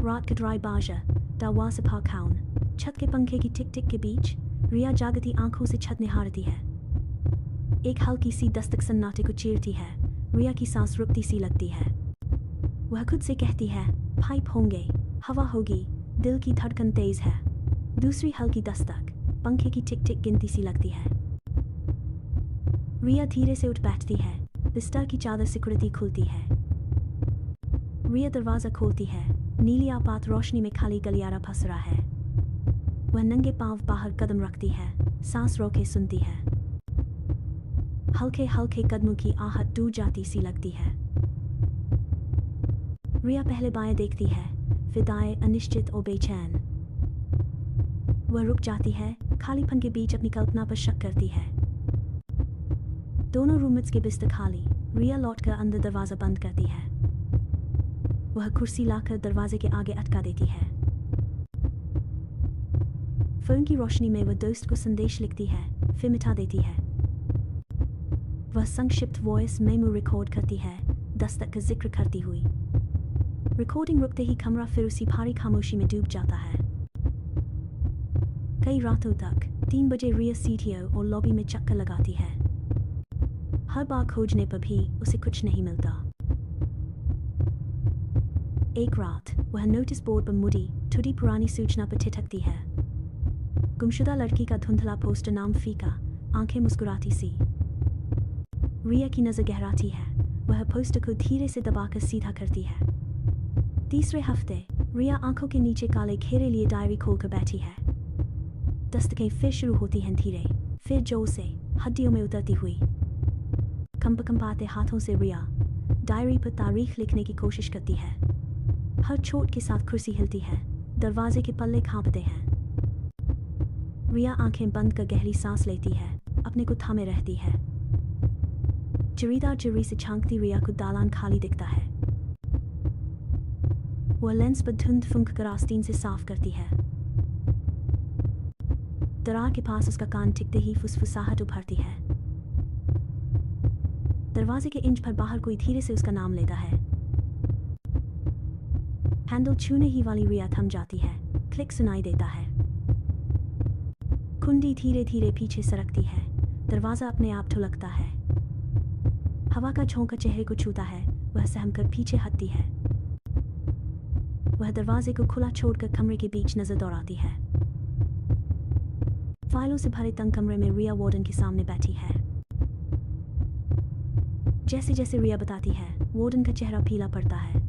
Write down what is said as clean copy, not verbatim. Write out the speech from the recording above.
रात का ड्राई बाजा दावा से पाखाउन छत के पंखे की टिक टिक के बीच रिया जागती आंखों से छत निहारती है। एक हल्की सी दस्तक सन्नाटे को चीरती है। रिया की सांस रुकती सी लगती है। वह खुद से कहती है, पाइप होंगे, हवा होगी, दिल की धड़कन तेज है। दूसरी हल्की दस्तक, पंखे की टिक टिक गिनती सी लगती है। रिया धीरे से उठ बैठती है। बिस्तर की चादर सिकुड़ती खुलती है। रिया दरवाजा खोलती है। नीली आपात रोशनी में खाली गलियारा फंस रहा है। वह नंगे पांव बाहर कदम रखती है, सांस रोके सुनती है। हल्के हल्के कदमों की आहट दूर जाती सी लगती है। रिया पहले बाएं देखती है, फिर दाएं, अनिश्चित और बेचैन। वह रुक जाती है, खालीपन के बीच अपनी कल्पना पर शक करती है। दोनों रूममेट्स के बिस्तर खाली। रिया लौटकर अंदर दरवाजा बंद करती है। वह कुर्सी लाकर दरवाजे के आगे अटका देती है। फोन की रोशनी में वह दोस्त को संदेश लिखती है, फिर मिटा देती है। वह संक्षिप्त वॉइस मेमो रिकॉर्ड करती है, दस्तक का जिक्र करती हुई। रिकॉर्डिंग रुकते ही कमरा फिर उसी भारी खामोशी में डूब जाता है। कई रातों तक 3 बजे रिया सीटीओ और लॉबी में चक्कर लगाती है। हर बार खोजने पर भी उसे कुछ नहीं मिलता। एक रात वह नोटिस बोर्ड पर मुड़ी थोड़ी पुरानी सूचना पर ठिठकती है। गुमशुदा लड़की का धुंधला पोस्टर, नाम फीका, आंखें मुस्कुराती सी। रिया की नजर गहराती है। वह पोस्टर को धीरे से दबाकर सीधा करती है। तीसरे हफ्ते रिया आंखों के नीचे काले घेरे लिए डायरी खोलकर बैठी है। दस्तकें फिर शुरू होती हैं, धीरे, फिर जोर से, हड्डियों में उतरती हुई। कंपाते हाथों से रिया डायरी पर तारीख लिखने की कोशिश करती है। हर चोट के साथ कुर्सी हिलती है, दरवाजे के पल्ले कांपते हैं। रिया आंखें बंद कर गहरी सांस लेती है, अपने को थामे रहती है। चिरीदार चिरी से झांकती रिया को दालान खाली दिखता है। वह लेंस पर धुंध फूंक कर आस्तीन से साफ करती है। दरार के पास उसका कान टिकते ही फुसफुसाहट उभरती है। दरवाजे के इंच पर बाहर कोई धीरे से उसका नाम लेता है। हैंडल छूने ही वाली रिया थम जाती है। क्लिक सुनाई देता है। कुंडी धीरे धीरे पीछे सरकती है। दरवाजा अपने आप ठुलकता है। हवा का झोंका चेहरे को छूता है। वह सहमकर पीछे हटती है। वह दरवाजे को खुला छोड़कर कमरे के बीच नजर दौड़ाती है। फाइलों से भरे तंग कमरे में रिया वार्डन के सामने बैठी है। जैसे जैसे रिया बताती है, वार्डन का चेहरा पीला पड़ता है।